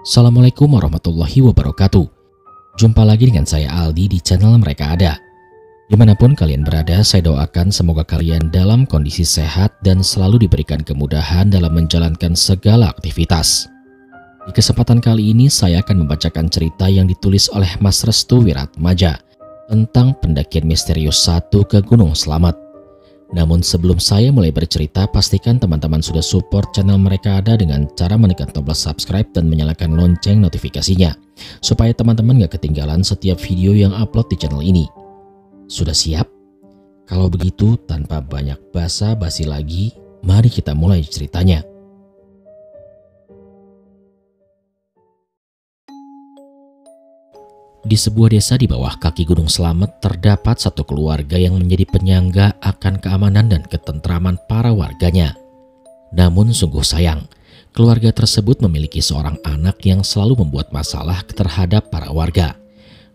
Assalamualaikum warahmatullahi wabarakatuh. Jumpa lagi dengan saya Aldi di channel Mereka Ada. Dimanapun kalian berada, saya doakan semoga kalian dalam kondisi sehat dan selalu diberikan kemudahan dalam menjalankan segala aktivitas. Di kesempatan kali ini saya akan membacakan cerita yang ditulis oleh Mas Restu Wiratmaja tentang pendakian misterius 1 ke Gunung Slamet. Namun sebelum saya mulai bercerita, pastikan teman-teman sudah support channel Mereka Ada dengan cara menekan tombol subscribe dan menyalakan lonceng notifikasinya, supaya teman-teman gak ketinggalan setiap video yang upload di channel ini. Sudah siap? Kalau begitu, tanpa banyak basa-basi lagi, mari kita mulai ceritanya. Di sebuah desa di bawah kaki Gunung Slamet terdapat satu keluarga yang menjadi penyangga akan keamanan dan ketentraman para warganya. Namun sungguh sayang, keluarga tersebut memiliki seorang anak yang selalu membuat masalah terhadap para warga.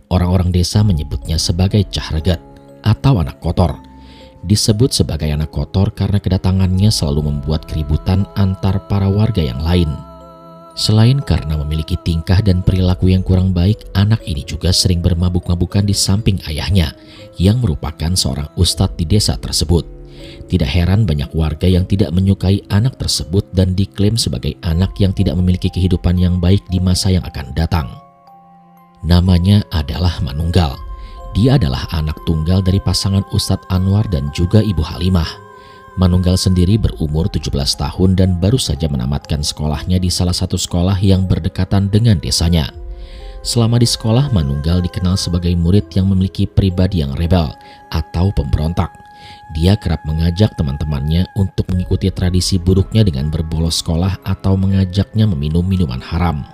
Orang-orang desa menyebutnya sebagai Cahreget atau anak kotor. Disebut sebagai anak kotor karena kedatangannya selalu membuat keributan antar para warga yang lain. Selain karena memiliki tingkah dan perilaku yang kurang baik, anak ini juga sering bermabuk-mabukan di samping ayahnya yang merupakan seorang ustadz di desa tersebut. Tidak heran banyak warga yang tidak menyukai anak tersebut dan diklaim sebagai anak yang tidak memiliki kehidupan yang baik di masa yang akan datang. Namanya adalah Manunggal. Dia adalah anak tunggal dari pasangan Ustadz Anwar dan juga Ibu Halimah. Manunggal sendiri berumur 17 tahun dan baru saja menamatkan sekolahnya di salah satu sekolah yang berdekatan dengan desanya. Selama di sekolah, Manunggal dikenal sebagai murid yang memiliki pribadi yang rebel atau pemberontak. Dia kerap mengajak teman-temannya untuk mengikuti tradisi buruknya dengan berbolos sekolah atau mengajaknya meminum minuman haram.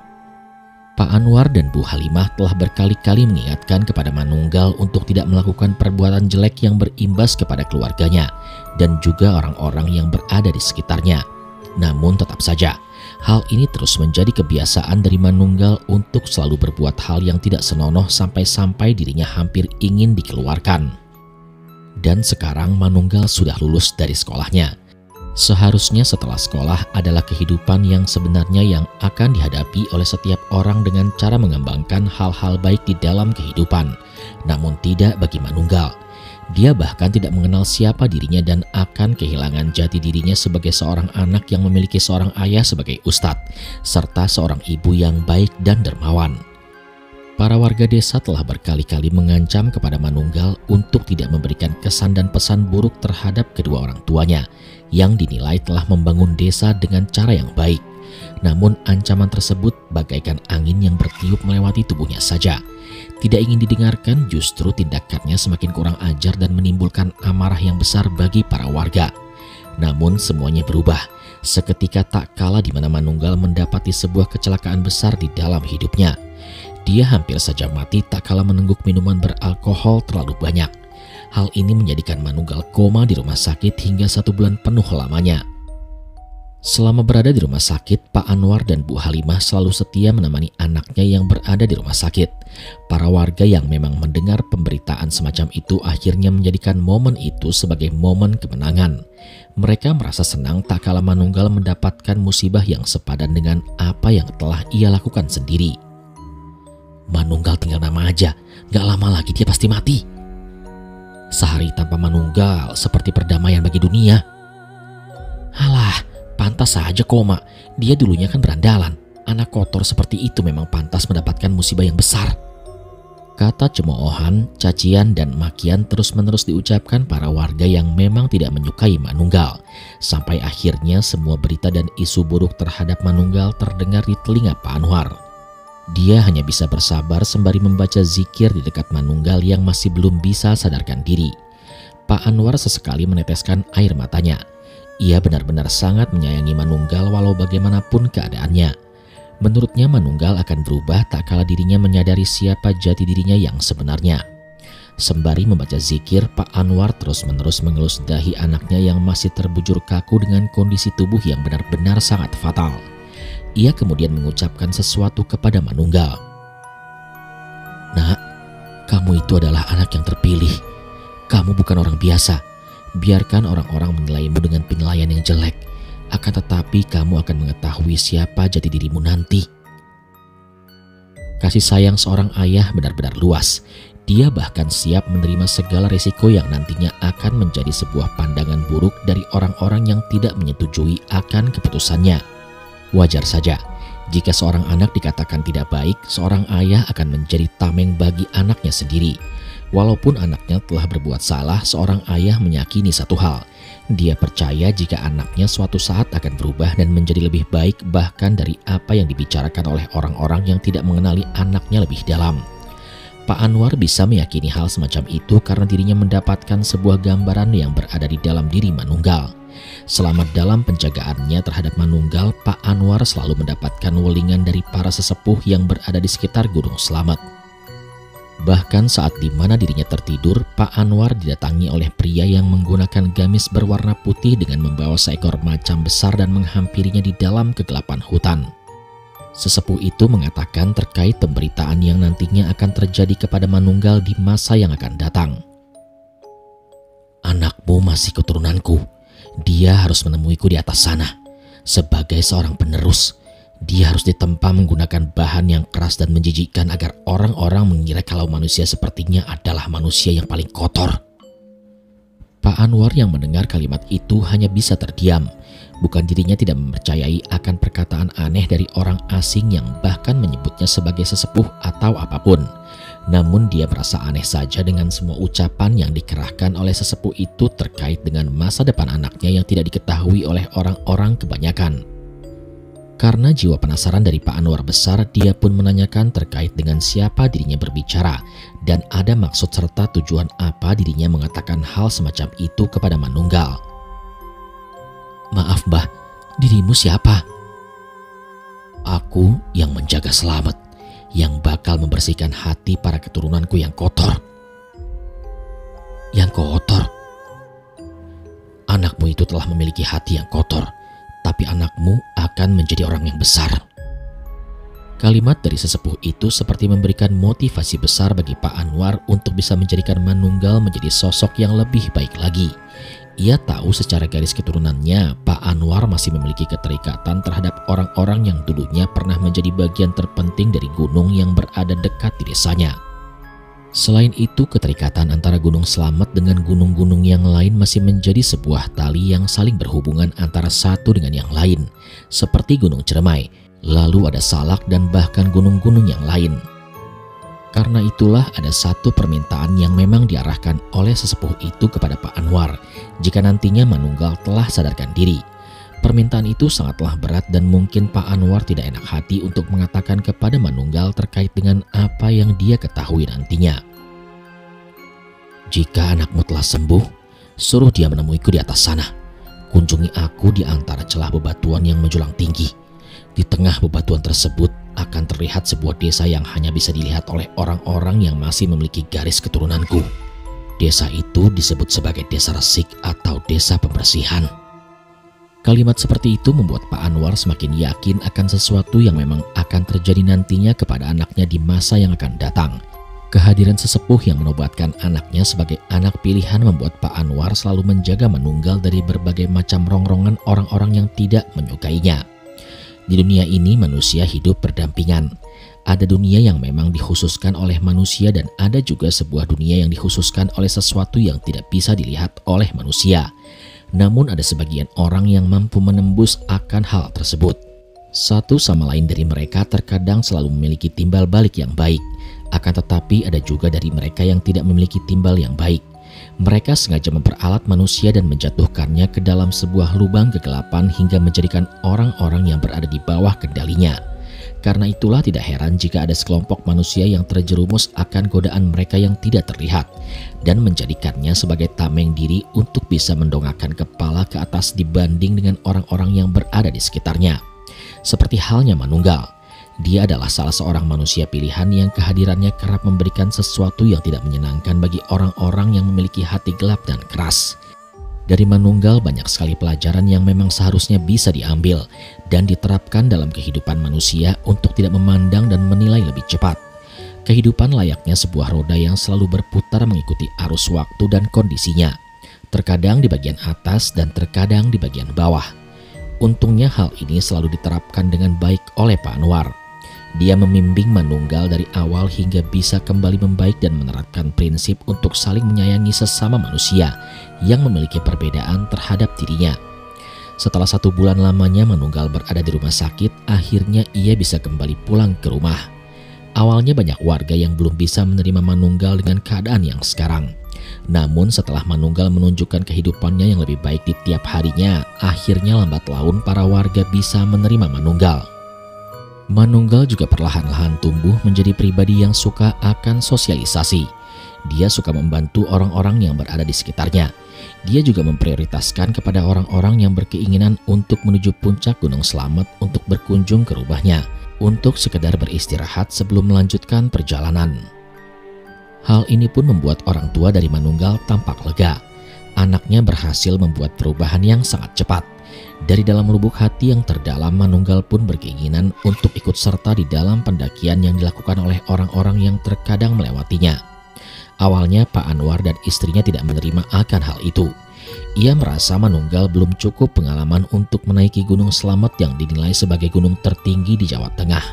Pak Anwar dan Bu Halimah telah berkali-kali mengingatkan kepada Manunggal untuk tidak melakukan perbuatan jelek yang berimbas kepada keluarganya dan juga orang-orang yang berada di sekitarnya. Namun tetap saja, hal ini terus menjadi kebiasaan dari Manunggal untuk selalu berbuat hal yang tidak senonoh sampai-sampai dirinya hampir ingin dikeluarkan. Dan sekarang Manunggal sudah lulus dari sekolahnya. Seharusnya setelah sekolah adalah kehidupan yang sebenarnya yang akan dihadapi oleh setiap orang dengan cara mengembangkan hal-hal baik di dalam kehidupan. Namun tidak bagi Manunggal. Dia bahkan tidak mengenal siapa dirinya dan akan kehilangan jati dirinya sebagai seorang anak yang memiliki seorang ayah sebagai ustadz, serta seorang ibu yang baik dan dermawan. Para warga desa telah berkali-kali mengancam kepada Manunggal untuk tidak memberikan kesan dan pesan buruk terhadap kedua orang tuanya yang dinilai telah membangun desa dengan cara yang baik. Namun ancaman tersebut bagaikan angin yang bertiup melewati tubuhnya saja. Tidak ingin didengarkan, justru tindakannya semakin kurang ajar dan menimbulkan amarah yang besar bagi para warga. Namun semuanya berubah seketika tak kala di mana Manunggal mendapati sebuah kecelakaan besar di dalam hidupnya. Dia hampir saja mati tak kala menengguk minuman beralkohol terlalu banyak. Hal ini menjadikan Manunggal koma di rumah sakit hingga 1 bulan penuh lamanya. Selama berada di rumah sakit, Pak Anwar dan Bu Halimah selalu setia menemani anaknya yang berada di rumah sakit. Para warga yang memang mendengar pemberitaan semacam itu akhirnya menjadikan momen itu sebagai momen kemenangan. Mereka merasa senang tak kala Manunggal mendapatkan musibah yang sepadan dengan apa yang telah ia lakukan sendiri. Manunggal tinggal nama aja, gak lama lagi dia pasti mati. Sehari tanpa Manunggal seperti perdamaian bagi dunia. Alah, pantas saja koma. Dia dulunya kan berandalan. Anak kotor seperti itu memang pantas mendapatkan musibah yang besar. Kata cemoohan, cacian, dan makian terus-menerus diucapkan para warga yang memang tidak menyukai Manunggal. Sampai akhirnya semua berita dan isu buruk terhadap Manunggal terdengar di telinga Pak Anwar. Dia hanya bisa bersabar sembari membaca zikir di dekat Manunggal yang masih belum bisa sadarkan diri. Pak Anwar sesekali meneteskan air matanya. Ia benar-benar sangat menyayangi Manunggal walau bagaimanapun keadaannya. Menurutnya Manunggal akan berubah tak kala dirinya menyadari siapa jati dirinya yang sebenarnya. Sembari membaca zikir, Pak Anwar terus-menerus mengelus dahi anaknya yang masih terbujur kaku dengan kondisi tubuh yang benar-benar sangat fatal. Ia kemudian mengucapkan sesuatu kepada Manunggal. Nak, kamu itu adalah anak yang terpilih. Kamu bukan orang biasa. Biarkan orang-orang menilaimu dengan penilaian yang jelek. Akan tetapi kamu akan mengetahui siapa jati dirimu nanti. Kasih sayang seorang ayah benar-benar luas. Dia bahkan siap menerima segala risiko yang nantinya akan menjadi sebuah pandangan buruk dari orang-orang yang tidak menyetujui akan keputusannya. Wajar saja jika seorang anak dikatakan tidak baik, seorang ayah akan menjadi tameng bagi anaknya sendiri. Walaupun anaknya telah berbuat salah, seorang ayah meyakini satu hal. Dia percaya jika anaknya suatu saat akan berubah dan menjadi lebih baik bahkan dari apa yang dibicarakan oleh orang-orang yang tidak mengenali anaknya lebih dalam. Pak Anwar bisa meyakini hal semacam itu karena dirinya mendapatkan sebuah gambaran yang berada di dalam diri Manunggal. Selama dalam penjagaannya terhadap Manunggal, Pak Anwar selalu mendapatkan welingan dari para sesepuh yang berada di sekitar Gunung Slamet. Bahkan saat di mana dirinya tertidur, Pak Anwar didatangi oleh pria yang menggunakan gamis berwarna putih dengan membawa seekor macan besar dan menghampirinya di dalam kegelapan hutan. Sesepuh itu mengatakan terkait pemberitaan yang nantinya akan terjadi kepada Manunggal di masa yang akan datang. Anakmu masih keturunanku. Dia harus menemuiku di atas sana. Sebagai seorang penerus, dia harus ditempa menggunakan bahan yang keras dan menjijikkan agar orang-orang mengira kalau manusia sepertinya adalah manusia yang paling kotor. Pak Anwar yang mendengar kalimat itu hanya bisa terdiam. Bukan dirinya tidak mempercayai akan perkataan aneh dari orang asing yang bahkan menyebutnya sebagai sesepuh atau apapun. Namun dia merasa aneh saja dengan semua ucapan yang dikerahkan oleh sesepuh itu terkait dengan masa depan anaknya yang tidak diketahui oleh orang-orang kebanyakan. Karena jiwa penasaran dari Pak Anwar besar, dia pun menanyakan terkait dengan siapa dirinya berbicara dan ada maksud serta tujuan apa dirinya mengatakan hal semacam itu kepada Manunggal. Maaf Mbah, dirimu siapa? Aku yang menjaga Slamet, yang bakal membersihkan hati para keturunanku yang kotor. Yang kotor? Anakmu itu telah memiliki hati yang kotor, tapi anakmu akan menjadi orang yang besar. Kalimat dari sesepuh itu seperti memberikan motivasi besar bagi Pak Anwar untuk bisa menjadikan Manunggal menjadi sosok yang lebih baik lagi. Ia tahu secara garis keturunannya Pak Anwar masih memiliki keterikatan terhadap orang-orang yang dulunya pernah menjadi bagian terpenting dari gunung yang berada dekat di desanya. Selain itu, keterikatan antara Gunung Slamet dengan gunung-gunung yang lain masih menjadi sebuah tali yang saling berhubungan antara satu dengan yang lain, seperti Gunung Ciremai, lalu ada Salak dan bahkan gunung-gunung yang lain. Karena itulah ada satu permintaan yang memang diarahkan oleh sesepuh itu kepada Pak Anwar jika nantinya Manunggal telah sadarkan diri. Permintaan itu sangatlah berat dan mungkin Pak Anwar tidak enak hati untuk mengatakan kepada Manunggal terkait dengan apa yang dia ketahui nantinya. Jika anakmu telah sembuh, suruh dia menemuiku di atas sana. Kunjungi aku di antara celah bebatuan yang menjulang tinggi. Di tengah bebatuan tersebut akan terlihat sebuah desa yang hanya bisa dilihat oleh orang-orang yang masih memiliki garis keturunanku. Desa itu disebut sebagai Desa Resik atau Desa Pembersihan. Kalimat seperti itu membuat Pak Anwar semakin yakin akan sesuatu yang memang akan terjadi nantinya kepada anaknya di masa yang akan datang. Kehadiran sesepuh yang menobatkan anaknya sebagai anak pilihan membuat Pak Anwar selalu menjaga Manunggal dari berbagai macam rongrongan orang-orang yang tidak menyukainya. Di dunia ini manusia hidup berdampingan. Ada dunia yang memang dikhususkan oleh manusia dan ada juga sebuah dunia yang dikhususkan oleh sesuatu yang tidak bisa dilihat oleh manusia. Namun ada sebagian orang yang mampu menembus akan hal tersebut. Satu sama lain dari mereka terkadang selalu memiliki timbal balik yang baik. Akan tetapi ada juga dari mereka yang tidak memiliki timbal yang baik. Mereka sengaja memperalat manusia dan menjatuhkannya ke dalam sebuah lubang kegelapan hingga menjadikan orang-orang yang berada di bawah kendalinya. Karena itulah tidak heran jika ada sekelompok manusia yang terjerumus akan godaan mereka yang tidak terlihat dan menjadikannya sebagai tameng diri untuk bisa mendongakkan kepala ke atas dibanding dengan orang-orang yang berada di sekitarnya. Seperti halnya Manunggal. Dia adalah salah seorang manusia pilihan yang kehadirannya kerap memberikan sesuatu yang tidak menyenangkan bagi orang-orang yang memiliki hati gelap dan keras. Dari Manunggal banyak sekali pelajaran yang memang seharusnya bisa diambil dan diterapkan dalam kehidupan manusia untuk tidak memandang dan menilai lebih cepat. Kehidupan layaknya sebuah roda yang selalu berputar mengikuti arus waktu dan kondisinya, terkadang di bagian atas dan terkadang di bagian bawah. Untungnya hal ini selalu diterapkan dengan baik oleh Pak Anwar. Dia membimbing Manunggal dari awal hingga bisa kembali membaik dan menerapkan prinsip untuk saling menyayangi sesama manusia yang memiliki perbedaan terhadap dirinya. Setelah 1 bulan lamanya Manunggal berada di rumah sakit, akhirnya ia bisa kembali pulang ke rumah. Awalnya banyak warga yang belum bisa menerima Manunggal dengan keadaan yang sekarang. Namun setelah Manunggal menunjukkan kehidupannya yang lebih baik di tiap harinya, akhirnya lambat laun para warga bisa menerima Manunggal. Manunggal juga perlahan-lahan tumbuh menjadi pribadi yang suka akan sosialisasi. Dia suka membantu orang-orang yang berada di sekitarnya. Dia juga memprioritaskan kepada orang-orang yang berkeinginan untuk menuju puncak Gunung Slamet untuk berkunjung ke rumahnya, untuk sekedar beristirahat sebelum melanjutkan perjalanan. Hal ini pun membuat orang tua dari Manunggal tampak lega. Anaknya berhasil membuat perubahan yang sangat cepat. Dari dalam lubuk hati yang terdalam, Manunggal pun berkeinginan untuk ikut serta di dalam pendakian yang dilakukan oleh orang-orang yang terkadang melewatinya. Awalnya Pak Anwar dan istrinya tidak menerima akan hal itu. Ia merasa Manunggal belum cukup pengalaman untuk menaiki Gunung Slamet yang dinilai sebagai gunung tertinggi di Jawa Tengah.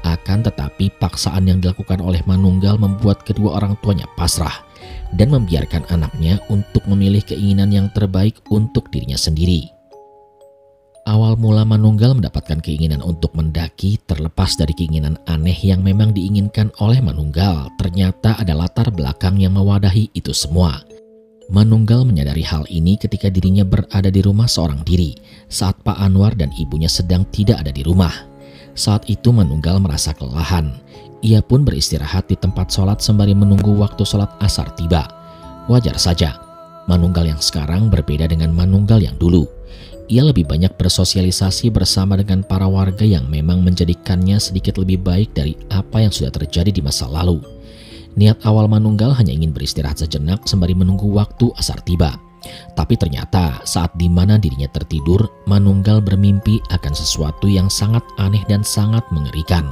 Akan tetapi paksaan yang dilakukan oleh Manunggal membuat kedua orang tuanya pasrah dan membiarkan anaknya untuk memilih keinginan yang terbaik untuk dirinya sendiri. Awal mula Manunggal mendapatkan keinginan untuk mendaki terlepas dari keinginan aneh yang memang diinginkan oleh Manunggal. Ternyata ada latar belakang yang mewadahi itu semua. Manunggal menyadari hal ini ketika dirinya berada di rumah seorang diri saat Pak Anwar dan ibunya sedang tidak ada di rumah. Saat itu Manunggal merasa kelelahan. Ia pun beristirahat di tempat sholat sembari menunggu waktu sholat asar tiba. Wajar saja, Manunggal yang sekarang berbeda dengan Manunggal yang dulu. Ia lebih banyak bersosialisasi bersama dengan para warga yang memang menjadikannya sedikit lebih baik dari apa yang sudah terjadi di masa lalu. Niat awal Manunggal hanya ingin beristirahat sejenak sembari menunggu waktu asar tiba. Tapi ternyata saat dimana dirinya tertidur, Manunggal bermimpi akan sesuatu yang sangat aneh dan sangat mengerikan.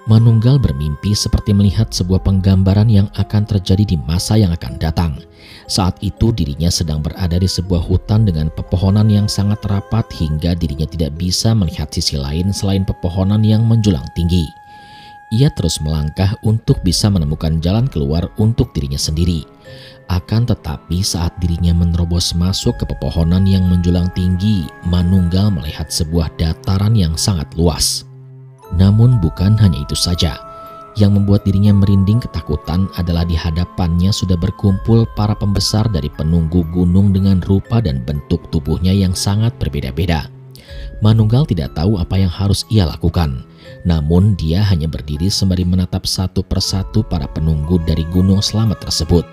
Manunggal bermimpi seperti melihat sebuah penggambaran yang akan terjadi di masa yang akan datang. Saat itu dirinya sedang berada di sebuah hutan dengan pepohonan yang sangat rapat hingga dirinya tidak bisa melihat sisi lain selain pepohonan yang menjulang tinggi. Ia terus melangkah untuk bisa menemukan jalan keluar untuk dirinya sendiri. Akan tetapi saat dirinya menerobos masuk ke pepohonan yang menjulang tinggi, Manunggal melihat sebuah dataran yang sangat luas. Namun bukan hanya itu saja. Yang membuat dirinya merinding ketakutan adalah di hadapannya sudah berkumpul para pembesar dari penunggu gunung dengan rupa dan bentuk tubuhnya yang sangat berbeda-beda. Manunggal tidak tahu apa yang harus ia lakukan. Namun dia hanya berdiri sembari menatap satu persatu para penunggu dari Gunung Slamet tersebut.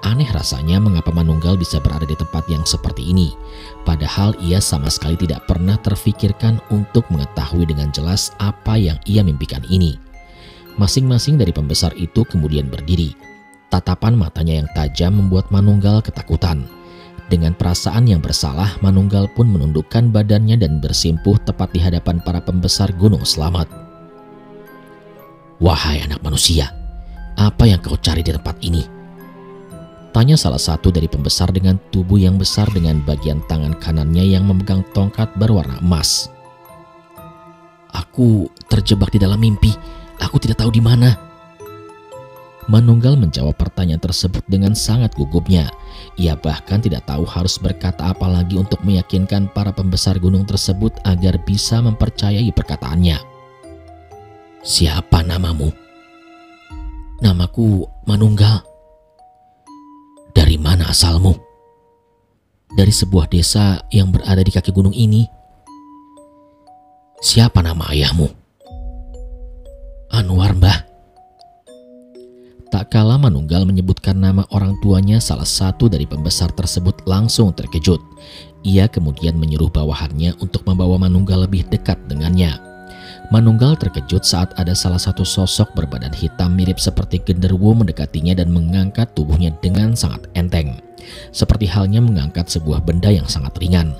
Aneh rasanya mengapa Manunggal bisa berada di tempat yang seperti ini. Padahal ia sama sekali tidak pernah terfikirkan untuk mengetahui dengan jelas apa yang ia mimpikan ini. Masing-masing dari pembesar itu kemudian berdiri. Tatapan matanya yang tajam membuat Manunggal ketakutan. Dengan perasaan yang bersalah, Manunggal pun menundukkan badannya dan bersimpuh tepat di hadapan para pembesar Gunung Slamet. "Wahai anak manusia, apa yang kau cari di tempat ini?" tanya salah satu dari pembesar dengan tubuh yang besar dengan bagian tangan kanannya yang memegang tongkat berwarna emas. "Aku terjebak di dalam mimpi. Aku tidak tahu di mana." Manunggal menjawab pertanyaan tersebut dengan sangat gugupnya. Ia bahkan tidak tahu harus berkata apa lagi untuk meyakinkan para pembesar gunung tersebut agar bisa mempercayai perkataannya. "Siapa namamu?" "Namaku Manunggal." "Dari mana asalmu?" "Dari sebuah desa yang berada di kaki gunung ini." "Siapa nama ayahmu?" "Anwar, Mbah." Tak kala Manunggal menyebutkan nama orang tuanya, salah satu dari pembesar tersebut langsung terkejut. Ia kemudian menyuruh bawahannya untuk membawa Manunggal lebih dekat dengannya. Manunggal terkejut saat ada salah satu sosok berbadan hitam mirip seperti genderuwo mendekatinya dan mengangkat tubuhnya dengan sangat enteng. Seperti halnya mengangkat sebuah benda yang sangat ringan.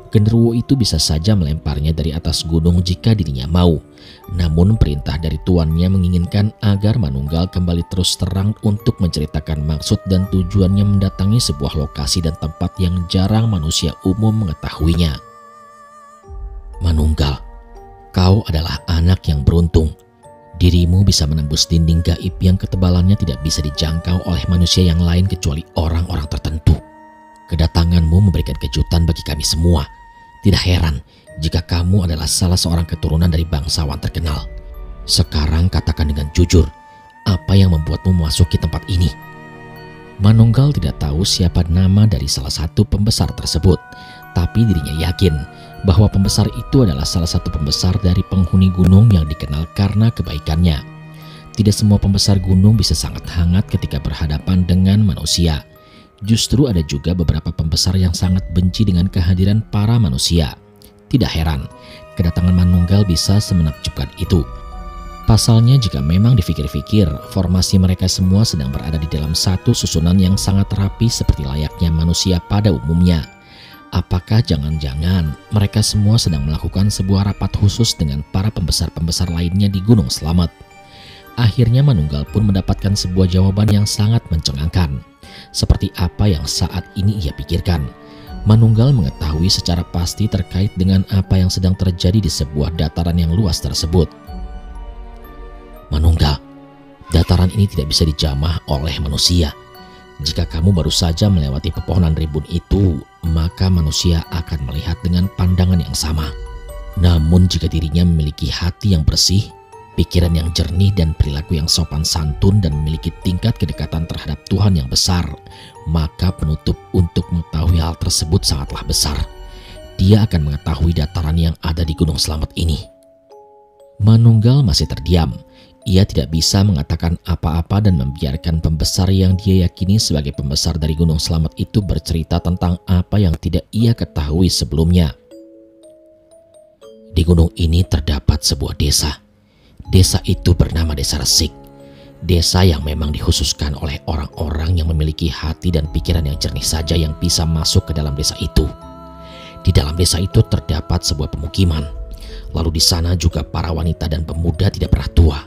Genderuwo itu bisa saja melemparnya dari atas gunung jika dirinya mau. Namun perintah dari tuannya menginginkan agar Manunggal kembali terus terang untuk menceritakan maksud dan tujuannya mendatangi sebuah lokasi dan tempat yang jarang manusia umum mengetahuinya. "Manunggal, Kau adalah anak yang beruntung. Dirimu bisa menembus dinding gaib yang ketebalannya tidak bisa dijangkau oleh manusia yang lain kecuali orang-orang tertentu. Kedatanganmu memberikan kejutan bagi kami semua. Tidak heran jika kamu adalah salah seorang keturunan dari bangsawan terkenal. Sekarang katakan dengan jujur, apa yang membuatmu memasuki tempat ini? Manunggal tidak tahu siapa nama dari salah satu pembesar tersebut, tapi dirinya yakin bahwa pembesar itu adalah salah satu pembesar dari penghuni gunung yang dikenal karena kebaikannya. Tidak semua pembesar gunung bisa sangat hangat ketika berhadapan dengan manusia. Justru ada juga beberapa pembesar yang sangat benci dengan kehadiran para manusia. Tidak heran, kedatangan Manunggal bisa semenakjubkan itu. Pasalnya jika memang dipikir-pikir, formasi mereka semua sedang berada di dalam satu susunan yang sangat rapi seperti layaknya manusia pada umumnya. Apakah jangan-jangan mereka semua sedang melakukan sebuah rapat khusus dengan para pembesar-pembesar lainnya di Gunung Slamet? Akhirnya Manunggal pun mendapatkan sebuah jawaban yang sangat mencengangkan. Seperti apa yang saat ini ia pikirkan. Manunggal mengetahui secara pasti terkait dengan apa yang sedang terjadi di sebuah dataran yang luas tersebut. Manunggal, dataran ini tidak bisa dijamah oleh manusia. Jika kamu baru saja melewati pepohonan ribun itu, maka manusia akan melihat dengan pandangan yang sama. Namun jika dirinya memiliki hati yang bersih, pikiran yang jernih dan perilaku yang sopan santun dan memiliki tingkat kedekatan terhadap Tuhan yang besar, maka penutup untuk mengetahui hal tersebut sangatlah besar. Dia akan mengetahui dataran yang ada di Gunung Slamet ini. Manunggal masih terdiam. Ia tidak bisa mengatakan apa-apa dan membiarkan pembesar yang dia yakini sebagai pembesar dari Gunung Slamet itu bercerita tentang apa yang tidak ia ketahui sebelumnya. Di gunung ini terdapat sebuah desa. Desa itu bernama Desa Resik. Desa yang memang dikhususkan oleh orang-orang yang memiliki hati dan pikiran yang jernih saja yang bisa masuk ke dalam desa itu. Di dalam desa itu terdapat sebuah pemukiman. Lalu di sana juga para wanita dan pemuda tidak pernah tua.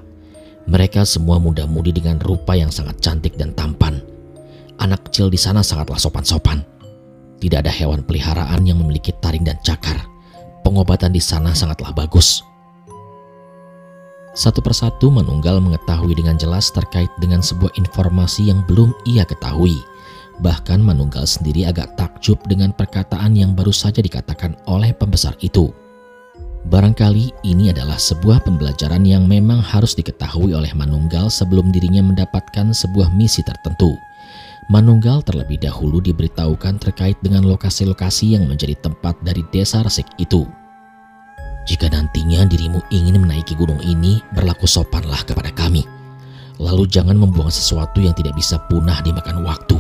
Mereka semua muda-mudi dengan rupa yang sangat cantik dan tampan. Anak kecil di sana sangatlah sopan-sopan. Tidak ada hewan peliharaan yang memiliki taring dan cakar. Pengobatan di sana sangatlah bagus. Satu persatu Manunggal mengetahui dengan jelas terkait dengan sebuah informasi yang belum ia ketahui. Bahkan Manunggal sendiri agak takjub dengan perkataan yang baru saja dikatakan oleh pembesar itu. Barangkali ini adalah sebuah pembelajaran yang memang harus diketahui oleh Manunggal sebelum dirinya mendapatkan sebuah misi tertentu. Manunggal terlebih dahulu diberitahukan terkait dengan lokasi-lokasi yang menjadi tempat dari Desa Resik itu. Jika nantinya dirimu ingin menaiki gunung ini, berlaku sopanlah kepada kami. Lalu jangan membuang sesuatu yang tidak bisa punah dimakan waktu.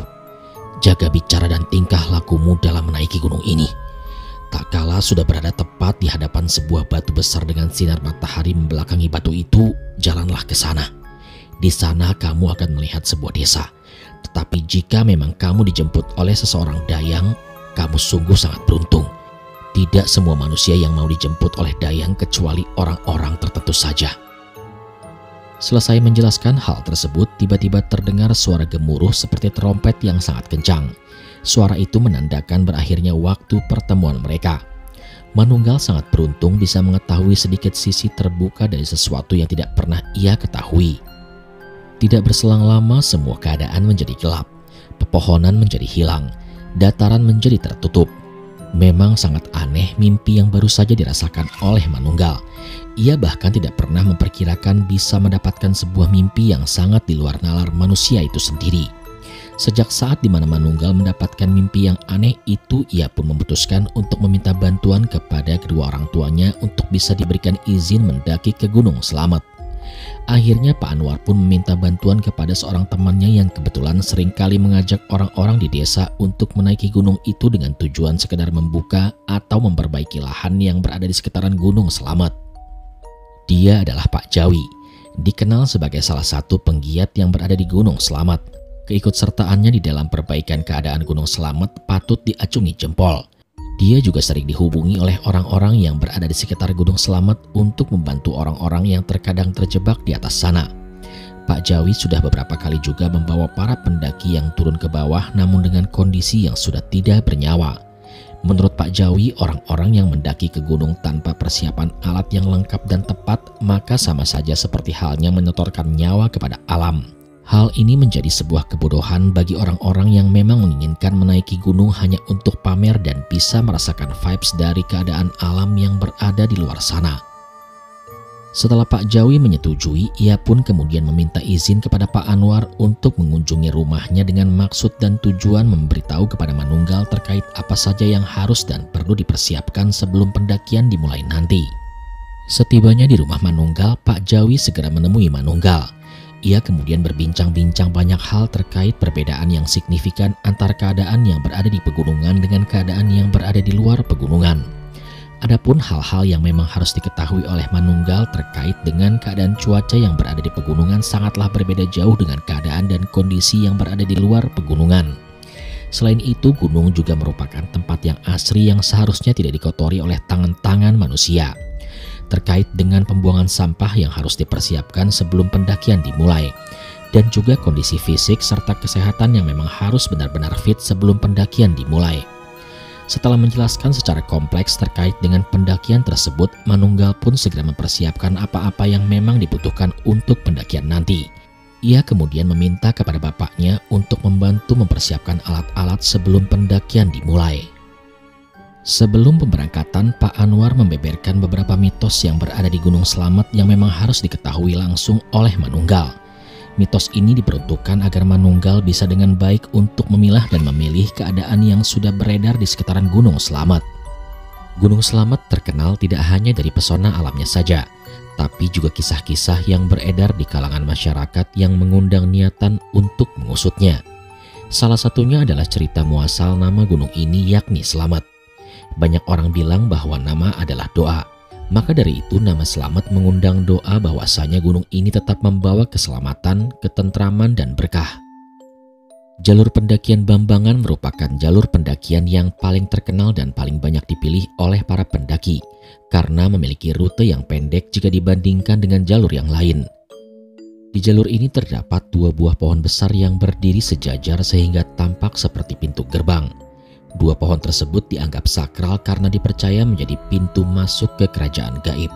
Jaga bicara dan tingkah lakumu dalam menaiki gunung ini. Tak kala sudah berada tepat di hadapan sebuah batu besar dengan sinar matahari membelakangi batu itu, jalanlah ke sana. Di sana kamu akan melihat sebuah desa. Tetapi jika memang kamu dijemput oleh seseorang dayang, kamu sungguh sangat beruntung. Tidak semua manusia yang mau dijemput oleh dayang kecuali orang-orang tertentu saja. Selesai menjelaskan hal tersebut, tiba-tiba terdengar suara gemuruh seperti trompet yang sangat kencang. Suara itu menandakan berakhirnya waktu pertemuan mereka. Manunggal sangat beruntung bisa mengetahui sedikit sisi terbuka dari sesuatu yang tidak pernah ia ketahui. Tidak berselang lama semua keadaan menjadi gelap. Pepohonan menjadi hilang. Dataran menjadi tertutup. Memang sangat aneh mimpi yang baru saja dirasakan oleh Manunggal. Ia bahkan tidak pernah memperkirakan bisa mendapatkan sebuah mimpi yang sangat di luar nalar manusia itu sendiri. Sejak saat di mana Manunggal mendapatkan mimpi yang aneh itu, ia pun memutuskan untuk meminta bantuan kepada kedua orang tuanya untuk bisa diberikan izin mendaki ke Gunung Slamet. Akhirnya Pak Anwar pun meminta bantuan kepada seorang temannya yang kebetulan seringkali mengajak orang-orang di desa untuk menaiki gunung itu dengan tujuan sekedar membuka atau memperbaiki lahan yang berada di sekitaran Gunung Slamet. Dia adalah Pak Jawi, dikenal sebagai salah satu penggiat yang berada di Gunung Slamet. Keikutsertaannya di dalam perbaikan keadaan Gunung Slamet patut diacungi jempol. Dia juga sering dihubungi oleh orang-orang yang berada di sekitar Gunung Slamet untuk membantu orang-orang yang terkadang terjebak di atas sana. Pak Jawi sudah beberapa kali juga membawa para pendaki yang turun ke bawah namun dengan kondisi yang sudah tidak bernyawa. Menurut Pak Jawi, orang-orang yang mendaki ke gunung tanpa persiapan alat yang lengkap dan tepat, maka sama saja seperti halnya menyetorkan nyawa kepada alam. Hal ini menjadi sebuah kebodohan bagi orang-orang yang memang menginginkan menaiki gunung hanya untuk pamer dan bisa merasakan vibes dari keadaan alam yang berada di luar sana. Setelah Pak Jawi menyetujui, ia pun kemudian meminta izin kepada Pak Anwar untuk mengunjungi rumahnya dengan maksud dan tujuan memberitahu kepada Manunggal terkait apa saja yang harus dan perlu dipersiapkan sebelum pendakian dimulai nanti. Setibanya di rumah Manunggal, Pak Jawi segera menemui Manunggal. Ia kemudian berbincang-bincang banyak hal terkait perbedaan yang signifikan antara keadaan yang berada di pegunungan dengan keadaan yang berada di luar pegunungan. Adapun hal-hal yang memang harus diketahui oleh Manunggal terkait dengan keadaan cuaca yang berada di pegunungan sangatlah berbeda jauh dengan keadaan dan kondisi yang berada di luar pegunungan. Selain itu, gunung juga merupakan tempat yang asri yang seharusnya tidak dikotori oleh tangan-tangan manusia. Terkait dengan pembuangan sampah yang harus dipersiapkan sebelum pendakian dimulai, dan juga kondisi fisik serta kesehatan yang memang harus benar-benar fit sebelum pendakian dimulai. Setelah menjelaskan secara kompleks terkait dengan pendakian tersebut, Manunggal pun segera mempersiapkan apa-apa yang memang dibutuhkan untuk pendakian nanti. Ia kemudian meminta kepada bapaknya untuk membantu mempersiapkan alat-alat sebelum pendakian dimulai. Sebelum pemberangkatan, Pak Anwar membeberkan beberapa mitos yang berada di Gunung Slamet yang memang harus diketahui langsung oleh Manunggal. Mitos ini diperuntukkan agar Manunggal bisa dengan baik untuk memilah dan memilih keadaan yang sudah beredar di sekitaran Gunung Slamet. Gunung Slamet terkenal tidak hanya dari pesona alamnya saja, tapi juga kisah-kisah yang beredar di kalangan masyarakat yang mengundang niatan untuk mengusutnya. Salah satunya adalah cerita muasal nama gunung ini yakni Slamet. Banyak orang bilang bahwa nama adalah doa. Maka dari itu nama Slamet mengundang doa bahwasanya gunung ini tetap membawa keselamatan, ketentraman, dan berkah. Jalur pendakian Bambangan merupakan jalur pendakian yang paling terkenal dan paling banyak dipilih oleh para pendaki karena memiliki rute yang pendek jika dibandingkan dengan jalur yang lain. Di jalur ini terdapat 2 buah pohon besar yang berdiri sejajar sehingga tampak seperti pintu gerbang. 2 pohon tersebut dianggap sakral karena dipercaya menjadi pintu masuk ke kerajaan gaib.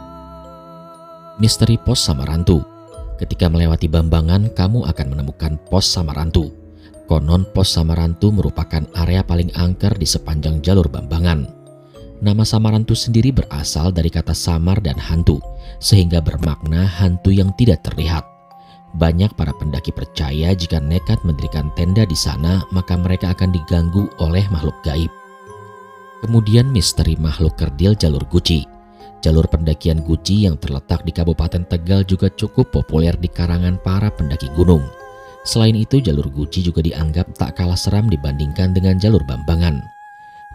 Misteri Pos Samarantu. Ketika melewati Bambangan, kamu akan menemukan Pos Samarantu. Konon Pos Samarantu merupakan area paling angker di sepanjang jalur Bambangan. Nama Samarantu sendiri berasal dari kata samar dan hantu, sehingga bermakna hantu yang tidak terlihat. Banyak para pendaki percaya jika nekat mendirikan tenda di sana, maka mereka akan diganggu oleh makhluk gaib. Kemudian misteri makhluk kerdil jalur Guci. Jalur pendakian Guci yang terletak di Kabupaten Tegal juga cukup populer di karangan para pendaki gunung. Selain itu, jalur Guci juga dianggap tak kalah seram dibandingkan dengan jalur Bambangan.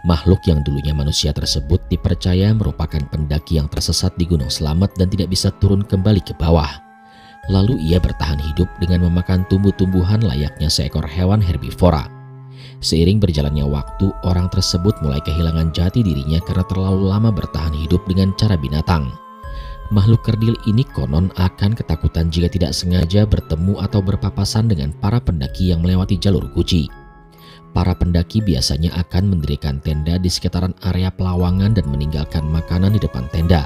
Makhluk yang dulunya manusia tersebut dipercaya merupakan pendaki yang tersesat di Gunung Slamet dan tidak bisa turun kembali ke bawah. Lalu ia bertahan hidup dengan memakan tumbuh-tumbuhan layaknya seekor hewan herbivora. Seiring berjalannya waktu, orang tersebut mulai kehilangan jati dirinya karena terlalu lama bertahan hidup dengan cara binatang. Makhluk kerdil ini konon akan ketakutan jika tidak sengaja bertemu atau berpapasan dengan para pendaki yang melewati jalur Guci. Para pendaki biasanya akan mendirikan tenda di sekitaran area pelawangan dan meninggalkan makanan di depan tenda.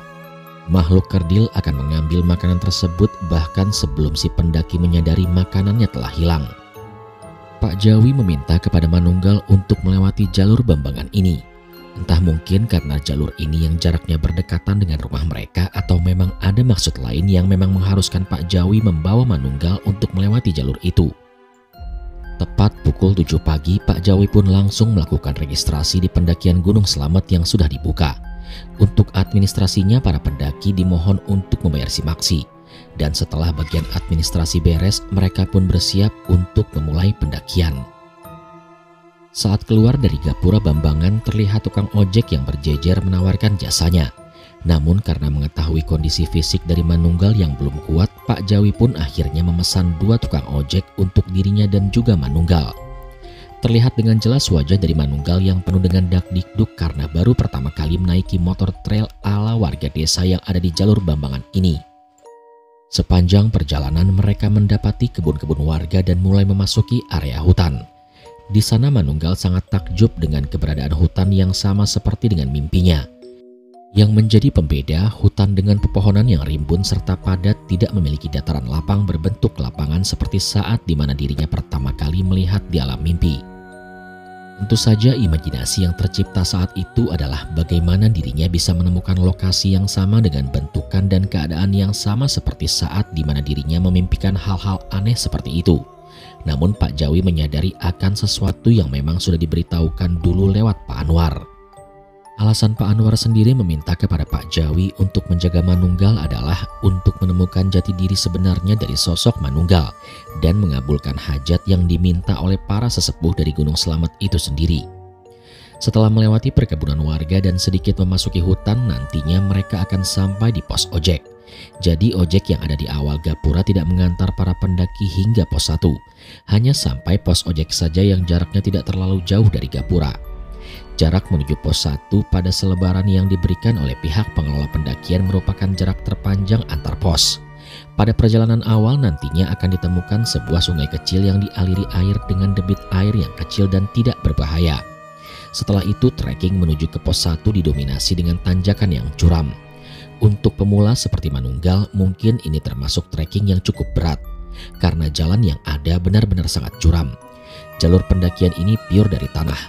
Makhluk kerdil akan mengambil makanan tersebut bahkan sebelum si pendaki menyadari makanannya telah hilang. Pak Jawi meminta kepada Manunggal untuk melewati jalur Bambangan ini. Entah mungkin karena jalur ini yang jaraknya berdekatan dengan rumah mereka atau memang ada maksud lain yang memang mengharuskan Pak Jawi membawa Manunggal untuk melewati jalur itu. Tepat pukul 7 pagi, Pak Jawi pun langsung melakukan registrasi di pendakian Gunung Slamet yang sudah dibuka. Untuk administrasinya, para pendaki dimohon untuk membayar simaksi. Dan setelah bagian administrasi beres, mereka pun bersiap untuk memulai pendakian. Saat keluar dari gapura Bambangan, terlihat tukang ojek yang berjejer menawarkan jasanya. Namun karena mengetahui kondisi fisik dari Manunggal yang belum kuat, Pak Jawi pun akhirnya memesan 2 tukang ojek untuk dirinya dan juga Manunggal. Terlihat dengan jelas wajah dari Manunggal yang penuh dengan dak-dikduk karena baru pertama kali menaiki motor trail ala warga desa yang ada di jalur Bambangan ini. Sepanjang perjalanan mereka mendapati kebun-kebun warga dan mulai memasuki area hutan. Di sana Manunggal sangat takjub dengan keberadaan hutan yang sama seperti dengan mimpinya. Yang menjadi pembeda, hutan dengan pepohonan yang rimbun serta padat tidak memiliki dataran lapang berbentuk lapangan seperti saat di mana dirinya pertama kali melihat di alam mimpi. Tentu saja imajinasi yang tercipta saat itu adalah bagaimana dirinya bisa menemukan lokasi yang sama dengan bentukan dan keadaan yang sama seperti saat di mana dirinya memimpikan hal-hal aneh seperti itu. Namun Pak Jawi menyadari akan sesuatu yang memang sudah diberitahukan dulu lewat Pak Anwar. Alasan Pak Anwar sendiri meminta kepada Pak Jawi untuk menjaga Manunggal adalah untuk menemukan jati diri sebenarnya dari sosok Manunggal dan mengabulkan hajat yang diminta oleh para sesepuh dari Gunung Slamet itu sendiri. Setelah melewati perkebunan warga dan sedikit memasuki hutan, nantinya mereka akan sampai di pos ojek. Jadi ojek yang ada di awal gapura tidak mengantar para pendaki hingga pos 1, hanya sampai pos ojek saja yang jaraknya tidak terlalu jauh dari gapura. Jarak menuju pos 1 pada selebaran yang diberikan oleh pihak pengelola pendakian merupakan jarak terpanjang antar pos. Pada perjalanan awal nantinya akan ditemukan sebuah sungai kecil yang dialiri air dengan debit air yang kecil dan tidak berbahaya. Setelah itu trekking menuju ke pos 1 didominasi dengan tanjakan yang curam. Untuk pemula seperti Manunggal mungkin ini termasuk trekking yang cukup berat karena jalan yang ada benar-benar sangat curam. Jalur pendakian ini pure dari tanah,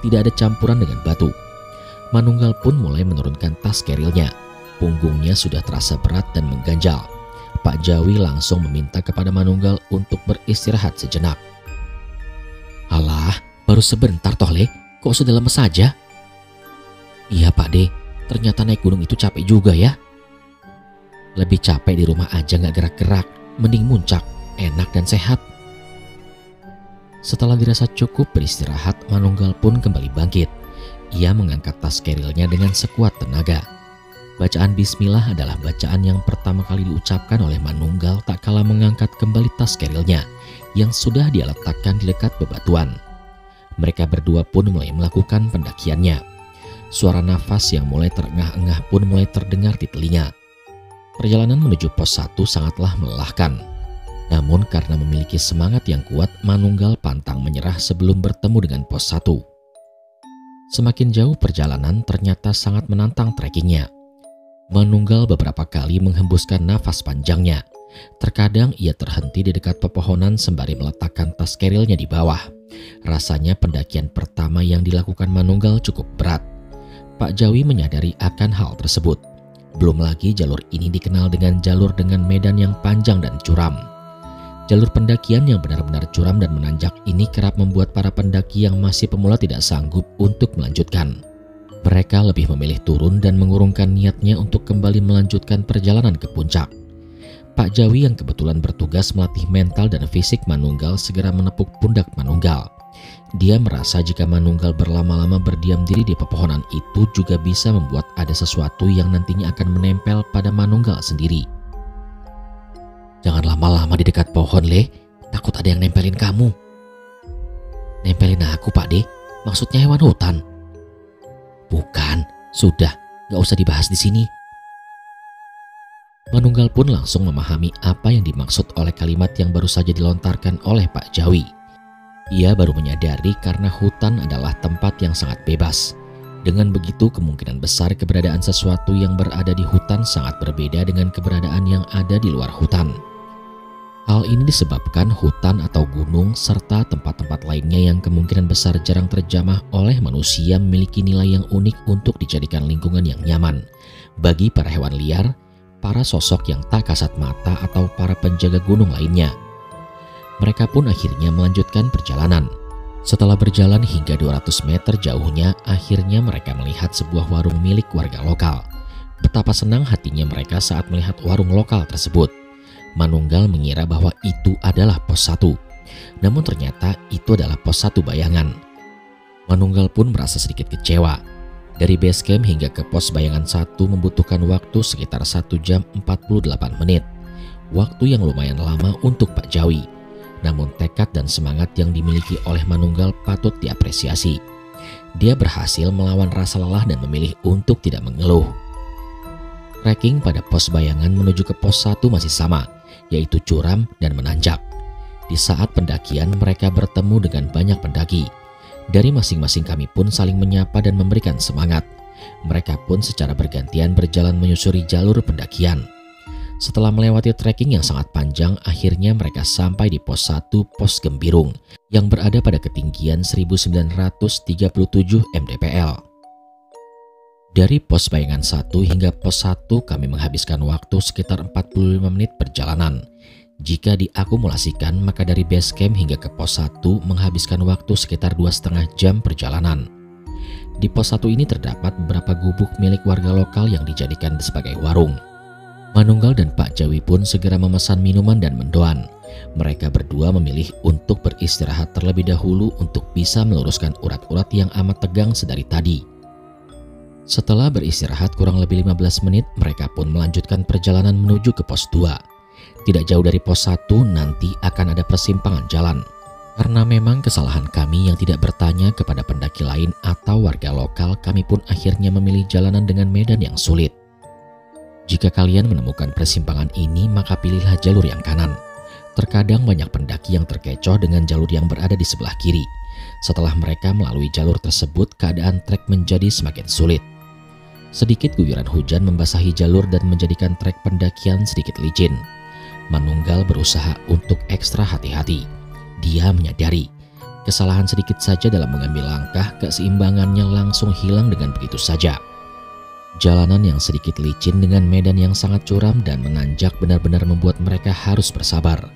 tidak ada campuran dengan batu. Manunggal pun mulai menurunkan tas kerilnya. Punggungnya sudah terasa berat dan mengganjal. Pak Jawi langsung meminta kepada Manunggal untuk beristirahat sejenak. "Alah, baru sebentar toh Le, kok sudah lemes saja?" "Iya Pak De, ternyata naik gunung itu capek juga ya." "Lebih capek di rumah aja gak gerak-gerak, mending muncak, enak dan sehat." Setelah dirasa cukup beristirahat, Manunggal pun kembali bangkit. Ia mengangkat tas kerilnya dengan sekuat tenaga. Bacaan Bismillah adalah bacaan yang pertama kali diucapkan oleh Manunggal tak kala mengangkat kembali tas kerilnya yang sudah dia letakkan di dekat bebatuan. Mereka berdua pun mulai melakukan pendakiannya. Suara nafas yang mulai terengah-engah pun mulai terdengar di telinga. Perjalanan menuju pos 1 sangatlah melelahkan. Namun karena memiliki semangat yang kuat, Manunggal pantang menyerah sebelum bertemu dengan pos 1. Semakin jauh perjalanan ternyata sangat menantang trekkingnya. Manunggal beberapa kali menghembuskan nafas panjangnya. Terkadang ia terhenti di dekat pepohonan sembari meletakkan tas kerilnya di bawah. Rasanya pendakian pertama yang dilakukan Manunggal cukup berat. Pak Jawi menyadari akan hal tersebut. Belum lagi jalur ini dikenal dengan jalur dengan medan yang panjang dan curam. Jalur pendakian yang benar-benar curam dan menanjak ini kerap membuat para pendaki yang masih pemula tidak sanggup untuk melanjutkan. Mereka lebih memilih turun dan mengurungkan niatnya untuk kembali melanjutkan perjalanan ke puncak. Pak Jawi yang kebetulan bertugas melatih mental dan fisik Manunggal segera menepuk pundak Manunggal. Dia merasa jika Manunggal berlama-lama berdiam diri di pepohonan itu juga bisa membuat ada sesuatu yang nantinya akan menempel pada Manunggal sendiri. "Jangan lama-lama di dekat pohon, Le. Takut ada yang nempelin kamu." "Nempelin aku, Pak De? Maksudnya hewan hutan?" "Bukan, sudah, gak usah dibahas di sini." Manunggal pun langsung memahami apa yang dimaksud oleh kalimat yang baru saja dilontarkan oleh Pak Jawi. Ia baru menyadari karena hutan adalah tempat yang sangat bebas. Dengan begitu kemungkinan besar keberadaan sesuatu yang berada di hutan sangat berbeda dengan keberadaan yang ada di luar hutan. Hal ini disebabkan hutan atau gunung serta tempat-tempat lainnya yang kemungkinan besar jarang terjamah oleh manusia memiliki nilai yang unik untuk dijadikan lingkungan yang nyaman bagi para hewan liar, para sosok yang tak kasat mata atau para penjaga gunung lainnya. Mereka pun akhirnya melanjutkan perjalanan. Setelah berjalan hingga 200 meter jauhnya, akhirnya mereka melihat sebuah warung milik warga lokal. Betapa senang hatinya mereka saat melihat warung lokal tersebut. Manunggal mengira bahwa itu adalah pos 1. Namun ternyata itu adalah pos 1 bayangan. Manunggal pun merasa sedikit kecewa. Dari base camp hingga ke pos bayangan 1 membutuhkan waktu sekitar 1 jam 48 menit. Waktu yang lumayan lama untuk Pak Jawi. Namun tekad dan semangat yang dimiliki oleh Manunggal patut diapresiasi. Dia berhasil melawan rasa lelah dan memilih untuk tidak mengeluh. Trekking pada pos bayangan menuju ke pos 1 masih sama, yaitu curam dan menanjak. Di saat pendakian mereka bertemu dengan banyak pendaki. Dari masing-masing kami pun saling menyapa dan memberikan semangat. Mereka pun secara bergantian berjalan menyusuri jalur pendakian. Setelah melewati trekking yang sangat panjang, akhirnya mereka sampai di pos 1 Pos Gembirung yang berada pada ketinggian 1937 mdpl. Dari pos Bayangan 1 hingga pos 1 kami menghabiskan waktu sekitar 45 menit perjalanan. Jika diakumulasikan, maka dari base camp hingga ke pos 1 menghabiskan waktu sekitar 2,5 jam perjalanan. Di pos 1 ini terdapat beberapa gubuk milik warga lokal yang dijadikan sebagai warung. Manunggal dan Pak Jawi pun segera memesan minuman dan mendoan. Mereka berdua memilih untuk beristirahat terlebih dahulu untuk bisa meluruskan urat-urat yang amat tegang sedari tadi. Setelah beristirahat kurang lebih 15 menit, mereka pun melanjutkan perjalanan menuju ke pos 2. Tidak jauh dari pos 1 nanti akan ada persimpangan jalan. Karena memang kesalahan kami yang tidak bertanya kepada pendaki lain atau warga lokal, kami pun akhirnya memilih jalanan dengan medan yang sulit. Jika kalian menemukan persimpangan ini, maka pilihlah jalur yang kanan. Terkadang banyak pendaki yang terkecoh dengan jalur yang berada di sebelah kiri. Setelah mereka melalui jalur tersebut, keadaan trek menjadi semakin sulit. Sedikit guyuran hujan membasahi jalur dan menjadikan trek pendakian sedikit licin. Manunggal berusaha untuk ekstra hati-hati. Dia menyadari kesalahan sedikit saja dalam mengambil langkah, keseimbangannya langsung hilang dengan begitu saja. Jalanan yang sedikit licin dengan medan yang sangat curam dan menanjak benar-benar membuat mereka harus bersabar.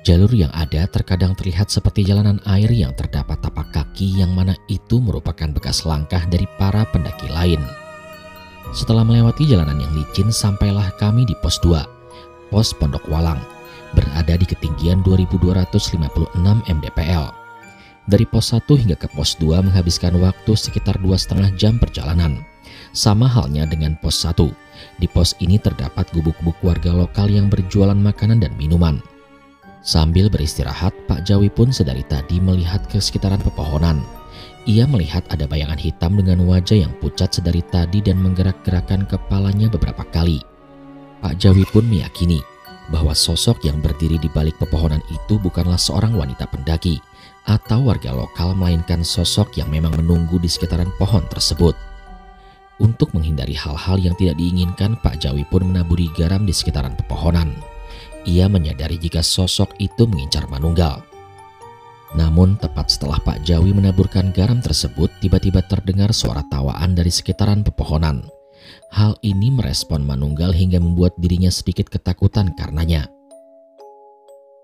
Jalur yang ada terkadang terlihat seperti jalanan air yang terdapat tapak kaki yang mana itu merupakan bekas langkah dari para pendaki lain. Setelah melewati jalanan yang licin, sampailah kami di pos 2. Pos Pondok Walang, berada di ketinggian 2256 mdpl. Dari pos 1 hingga ke pos 2 menghabiskan waktu sekitar 2,5 jam perjalanan. Sama halnya dengan pos 1. Di pos ini terdapat gubuk-gubuk warga lokal yang berjualan makanan dan minuman. Sambil beristirahat, Pak Jawi pun sedari tadi melihat ke sekitaran pepohonan. Ia melihat ada bayangan hitam dengan wajah yang pucat sedari tadi dan menggerak-gerakkan kepalanya beberapa kali. Pak Jawi pun meyakini bahwa sosok yang berdiri di balik pepohonan itu bukanlah seorang wanita pendaki atau warga lokal, melainkan sosok yang memang menunggu di sekitaran pohon tersebut. Untuk menghindari hal-hal yang tidak diinginkan, Pak Jawi pun menaburi garam di sekitaran pepohonan. Ia menyadari jika sosok itu mengincar Manunggal. Namun tepat setelah Pak Jawi menaburkan garam tersebut, tiba-tiba terdengar suara tawaan dari sekitaran pepohonan. Hal ini merespon Manunggal hingga membuat dirinya sedikit ketakutan karenanya.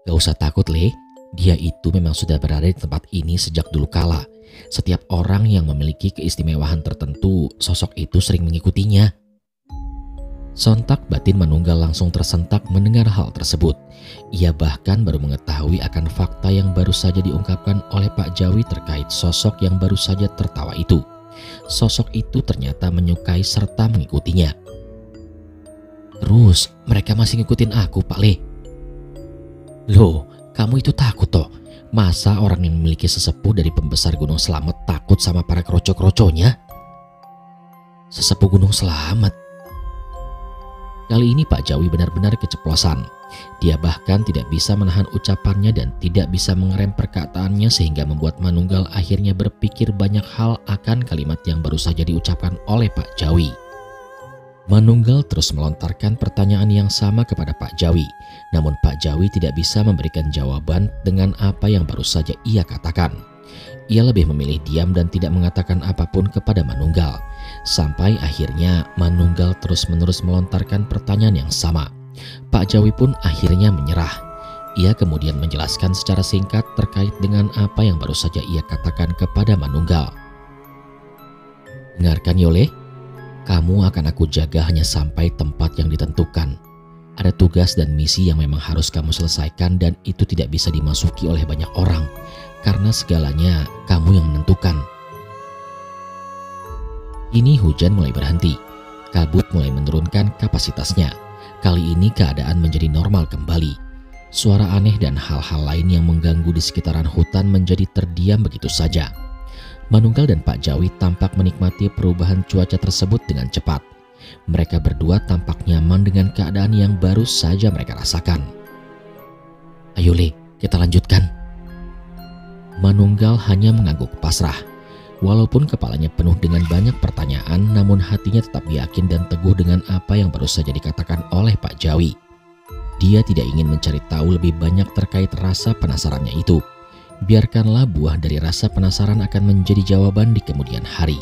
Gak usah takut, Le. Dia itu memang sudah berada di tempat ini sejak dulu kala. Setiap orang yang memiliki keistimewaan tertentu, sosok itu sering mengikutinya. Sontak batin Manunggal langsung tersentak mendengar hal tersebut. Ia bahkan baru mengetahui akan fakta yang baru saja diungkapkan oleh Pak Jawi terkait sosok yang baru saja tertawa itu. Sosok itu ternyata menyukai serta mengikutinya. Terus mereka masih ngikutin aku, Pak Le. Loh, kamu itu takut toh? Masa orang yang memiliki sesepuh dari pembesar Gunung Slamet takut sama para kroco-kroconya? Sesepuh Gunung Slamet? Kali ini Pak Jawi benar-benar keceplosan. Dia bahkan tidak bisa menahan ucapannya dan tidak bisa mengerem perkataannya sehingga membuat Manunggal akhirnya berpikir banyak hal akan kalimat yang baru saja diucapkan oleh Pak Jawi. Manunggal terus melontarkan pertanyaan yang sama kepada Pak Jawi, namun Pak Jawi tidak bisa memberikan jawaban dengan apa yang baru saja ia katakan. Ia lebih memilih diam dan tidak mengatakan apapun kepada Manunggal. Sampai akhirnya Manunggal terus-menerus melontarkan pertanyaan yang sama. Pak Jawi pun akhirnya menyerah. Ia kemudian menjelaskan secara singkat terkait dengan apa yang baru saja ia katakan kepada Manunggal. Dengarkan Yole, kamu akan aku jaga hanya sampai tempat yang ditentukan. Ada tugas dan misi yang memang harus kamu selesaikan dan itu tidak bisa dimasuki oleh banyak orang. Karena segalanya kamu yang menentukan. Kini hujan mulai berhenti. Kabut mulai menurunkan kapasitasnya. Kali ini keadaan menjadi normal kembali. Suara aneh dan hal-hal lain yang mengganggu di sekitaran hutan menjadi terdiam begitu saja. Manunggal dan Pak Jawi tampak menikmati perubahan cuaca tersebut dengan cepat. Mereka berdua tampak nyaman dengan keadaan yang baru saja mereka rasakan. Ayo Le, Kita lanjutkan." Manunggal hanya mengangguk pasrah. Walaupun kepalanya penuh dengan banyak pertanyaan, namun hatinya tetap yakin dan teguh dengan apa yang baru saja dikatakan oleh Pak Jawi. Dia tidak ingin mencari tahu lebih banyak terkait rasa penasarannya itu. Biarkanlah buah dari rasa penasaran akan menjadi jawaban di kemudian hari.